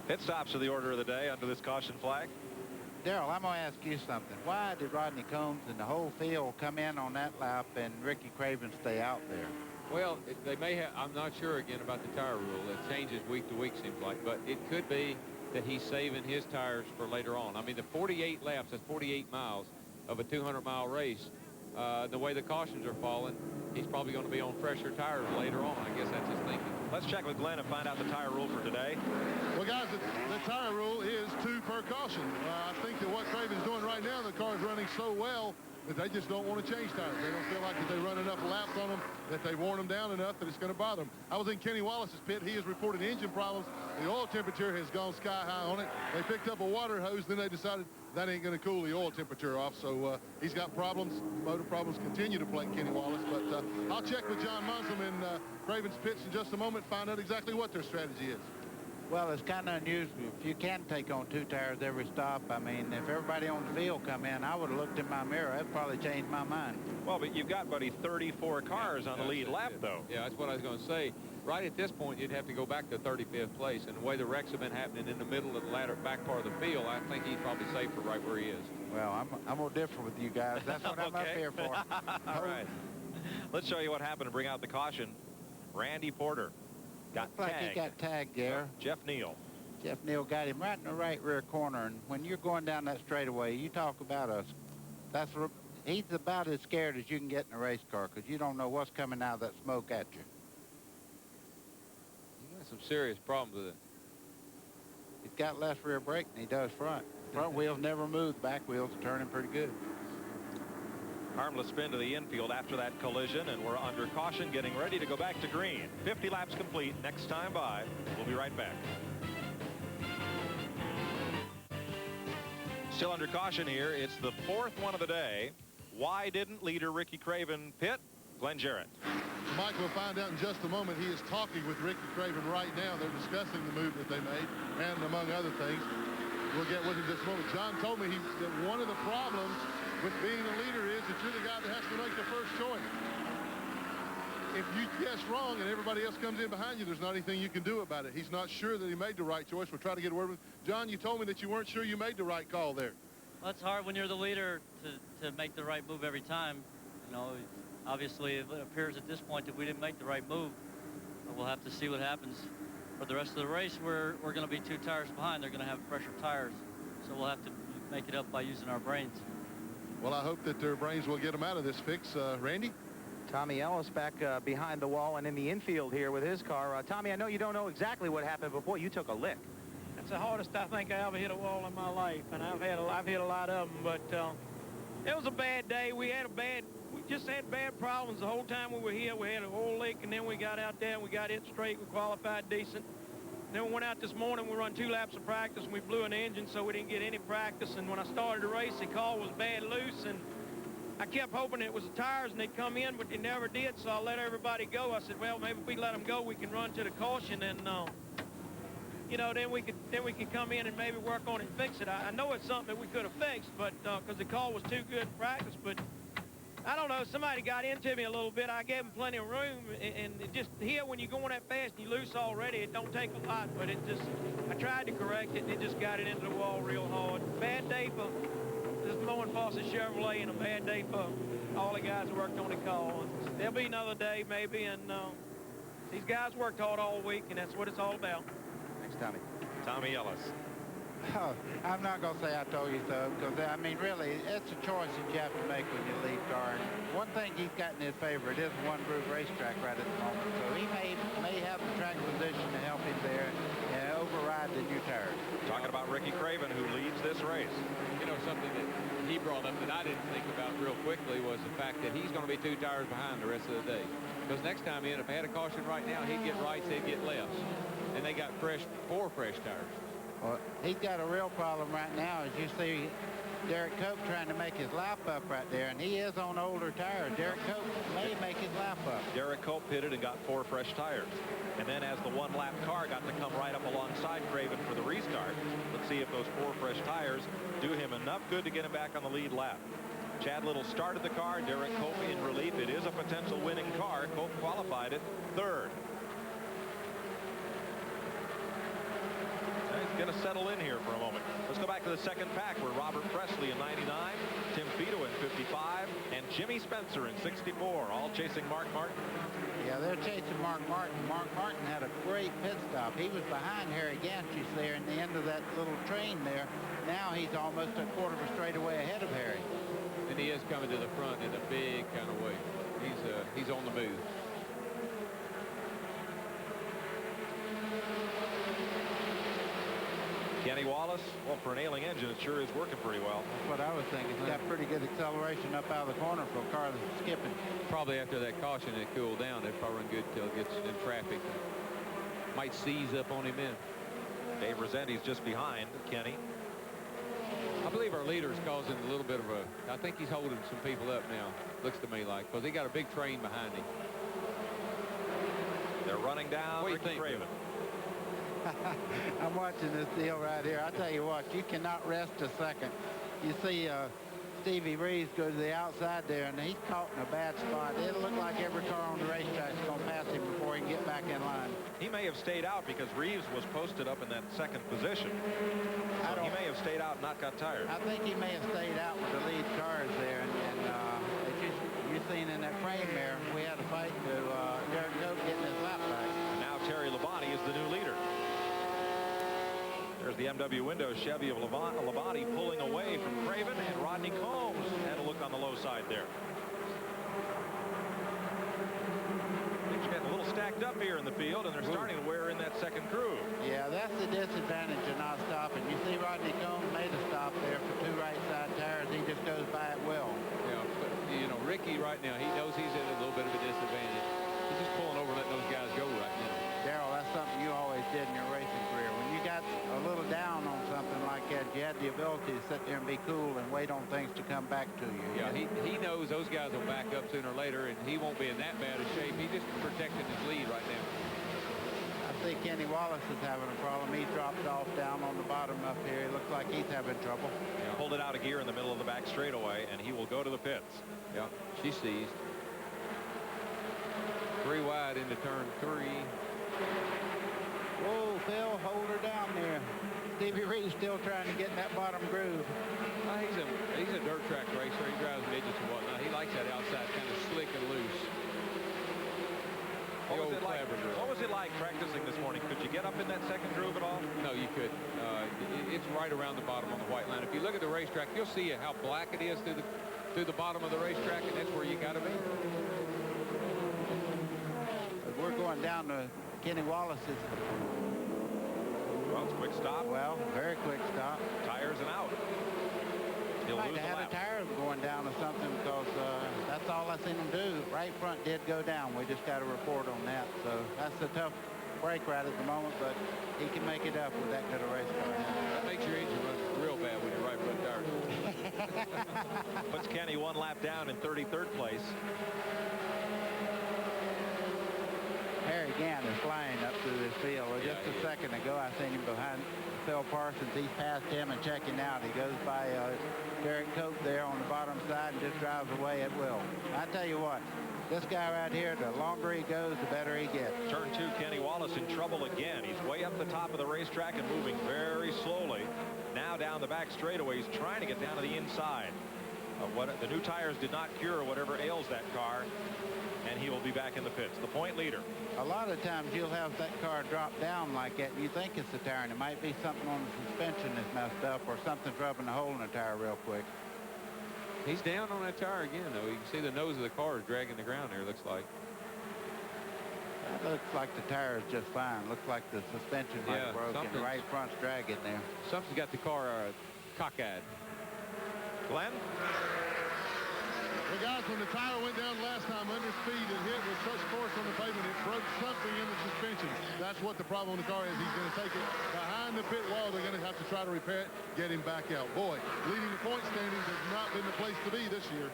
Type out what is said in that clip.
Pit stops are the order of the day under this caution flag. Darrell, I'm going to ask you something. Why did Rodney Combs and the whole field come in on that lap and Ricky Craven stay out there? Well, they may have. I'm not sure again about the tire rule. It changes week to week, seems like. But it could be that he's saving his tires for later on. I mean, the 48 laps, that's 48 miles of a 200-mile race. The way the cautions are falling, he's probably going to be on fresher tires later on. I guess that's his thinking. Let's check with Glenn and find out the tire rule for today. Well, guys, the tire rule is 2 per caution. I think that what Craven's doing right now, the car's running so well that they just don't want to change tires. They don't feel like that they run enough laps on them, that they worn them down enough that it's going to bother them. I was in Kenny Wallace's pit. He has reported engine problems. The oil temperature has gone sky high on it. They picked up a water hose, then they decided that ain't going to cool the oil temperature off. So he's got problems. Motor problems continue to plague Kenny Wallace. But I'll check with John Munsum in Craven's pits in just a moment, find out exactly what their strategy is. Well, it's kind of unusual. If you can take on 2 tires every stop, I mean, if everybody on the field come in, I would have looked in my mirror. That'd probably changed my mind. Well, but you've got, buddy, 34 cars on the lead lap, though. Yeah, that's what I was going to say. Right at this point, you'd have to go back to 35th place. And the way the wrecks have been happening in the middle of the latter back part of the field, I think he's probably safer right where he is. Well, I'm going to differ with you guys. That's what I'm up here for. All right. Let's show you what happened to bring out the caution. Randy Porter got Looks like tagged. he got tagged there. Jeff Neal. Jeff Neal got him right in the right rear corner. And when you're going down that straightaway, you talk about he's about as scared as you can get in a race car because you don't know what's coming out of that smoke at you. He got some serious problems with it. He's got less rear brake than he does front. Front wheels never move. Back wheels are turning pretty good. Harmless spin to the infield after that collision, and we're under caution, getting ready to go back to green. 50 laps complete. Next time by. We'll be right back. Still under caution here. It's the 4th one of the day. Why didn't leader Ricky Craven pit? Glenn Jarrett. Mike, we'll find out in just a moment. He is talking with Ricky Craven right now. They're discussing the move that they made, and among other things. We'll get with him in just a moment. John told me that one of the problems with being the leader is that you're the guy that has to make the first choice. If you guess wrong and everybody else comes in behind you, there's not anything you can do about it. He's not sure that he made the right choice. We'll try to get a word with John. You told me that you weren't sure you made the right call there. Well, it's hard when you're the leader to make the right move every time. You know, obviously it appears at this point that we didn't make the right move. But we'll have to see what happens for the rest of the race. We're going to be 2 tires behind. They're going to have fresher tires. So we'll have to make it up by using our brains. Well, I hope that their brains will get them out of this fix. Randy? Tommy Ellis back behind the wall and in the infield here with his car. Tommy, I know you don't know exactly what happened, but boy, you took a lick. That's the hardest I think I ever hit a wall in my life, and I've hit a lot of them. But it was a bad day. We just had bad problems the whole time we were here. We had an oil leak, and then we got out there and we got it straight. We qualified decent. Then we went out this morning. We run 2 laps of practice, and we blew an engine, so we didn't get any practice. And when I started the race, the car was bad loose, and I kept hoping it was the tires and they'd come in, but they never did. So I let everybody go. I said, well, maybe if we let them go, we can run to the caution, and you know, then we could come in and maybe work on it and fix it. I know it's something that we could have fixed, but because the car was too good in practice. But I don't know, somebody got into me a little bit. I gave them plenty of room, and it just here when you're going that fast and you loose already, it don't take a lot. But it just, I tried to correct it, and it just got it into the wall real hard. Bad day for this Moen Fawcett Chevrolet, and a bad day for all the guys who worked on the car. There'll be another day maybe, and these guys worked hard all week, and that's what it's all about. Thanks, Tommy. Tommy Ellis. Oh, I'm not going to say I told you so, because, I mean, really, it's a choice that you have to make when you lead car. And one thing he's got in his favor, it is a one-groove racetrack right at the moment, so he may have the track position to help him there and override the new tires. Talking about Ricky Craven, who leads this race. You know, something that he brought up that I didn't think about real quickly was the fact that he's going to be 2 tires behind the rest of the day. Because next time in, if they had a caution right now, he'd get rights, they'd get lefts. And they got 4 fresh tires. Well, he's got a real problem right now, as you see Derek Cope trying to make his lap up right there, and he is on older tires. Derek Cope may make his lap up. Derek Cope pitted and got 4 fresh tires. And then as the 1-lap car got to come right up alongside Craven for the restart, let's see if those 4 fresh tires do him enough good to get him back on the lead lap. Chad Little started the car, Derek Cope in relief. It is a potential winning car. Cope qualified it 3rd. He's going to settle in here for a moment. Let's go back to the second pack where Robert Presley in 99, Tim Fito in 55, and Jimmy Spencer in 64, all chasing Mark Martin. Yeah, they're chasing Mark Martin. Mark Martin had a great pit stop. He was behind Harry Ganchis there in the end of that little train there. Now he's almost a quarter of a straightaway ahead of Harry. And he is coming to the front in a big kind of way. He's on the move. Kenny Wallace, well, for an ailing engine, it sure is working pretty well. That's what I was thinking. It's got pretty good acceleration up out of the corner for a car that's skipping. Probably after that caution, it cooled down. It'd probably run good till it gets in traffic. Might seize up on him in. Dave Rossetti's just behind Kenny. I believe our leader is causing a little bit of a, I think he's holding some people up now, looks to me like, because he got a big train behind him. They're running down. What do you think, Craven. I'm watching this deal right here. I tell you what, you cannot rest a second. You see Stevie Reeves go to the outside there, and he's caught in a bad spot. It'll look like every car on the racetrack is going to pass him before he can get back in line. He may have stayed out because Reeves was posted up in that second position. So he may have stayed out and not got tired. I think he may have stayed out with the lead cars there, and as you've seen in that frame there, we had a fight to Derek Cope getting his lap back. And now Terry Labonte is the new leader. There's the MW Windows Chevy of Labonte pulling away from Craven, and Rodney Combs had a look on the low side there. Things are getting a little stacked up here in the field, and they're starting to wear in that second groove. Yeah, that's the disadvantage of not stopping. You see Rodney Combs made a stop there for two right side tires. He just goes by it well. Yeah, but, you know, Ricky right now, he knows he's at a little bit of a disadvantage. He's just pulling over and letting those guys go right now. Darrell, that's something you always did in your racing career. When you got a little down on something like that, you had the ability to sit there and be cool and wait on things to come back to you. Yeah, he knows those guys will back up sooner or later, and he won't be in that bad a shape. He's just protecting his lead right now. I see Kenny Wallace is having a problem. He dropped off down on the bottom up here. It looks like he's having trouble. Yeah. Pulled it out of gear in the middle of the back straightaway, and he will go to the pits. Yeah, she seized. 3 wide into turn 3. Whoa, Phil, hold her down there. Stevie Reed's still trying to get in that bottom groove. He's a dirt track racer. He drives midgets and whatnot. He likes that outside kind of slick and loose. What was it like practicing this morning? Could you get up in that second groove at all? No, you couldn't. It's right around the bottom on the white line. If you look at the racetrack, you'll see how black it is through the bottom of the racetrack, and that's where you got to be. We're going down to Kenny Wallace's. Well, it's a quick stop. Well, very quick stop. Tires and out. He'll Might lose have the had lap. a tire going down or something, because that's all I seen him do. Right front did go down. We just got a report on that. So that's a tough brake ride at the moment, but he can make it up with that good a race car. That makes your engine run real bad when you're right front tires. Puts Kenny 1 lap down in 33rd place. Harry Gant is flying up through this field. Just a second ago, I seen him behind Phil Parsons. He's past him and checking out. He goes by Derek Cope there on the bottom side and just drives away at will. I tell you what, this guy right here, the longer he goes, the better he gets. Turn 2, Kenny Wallace in trouble again. He's way up the top of the racetrack and moving very slowly. Now down the back straightaway, he's trying to get down to the inside. The new tires did not cure whatever ails that car, and he will be back in the pits. The point leader. A lot of times you'll have that car drop down like that, and you think it's the tire, and it might be something on the suspension that's messed up, or something's rubbing a hole in the tire real quick. He's down on that tire again, though. You can see the nose of the car is dragging the ground there, looks like. That looks like the tire is just fine. Looks like the suspension might have broken. The right front's dragging there. Something's got the car cockeyed. Glenn? Well, guys, when the tire went down last time under speed and hit with such force on the pavement, it broke something in the suspension. That's what the problem with the car is. He's going to take it behind the pit wall. They're going to have to try to repair it, get him back out. Boy, leading the point standings has not been the place to be this year.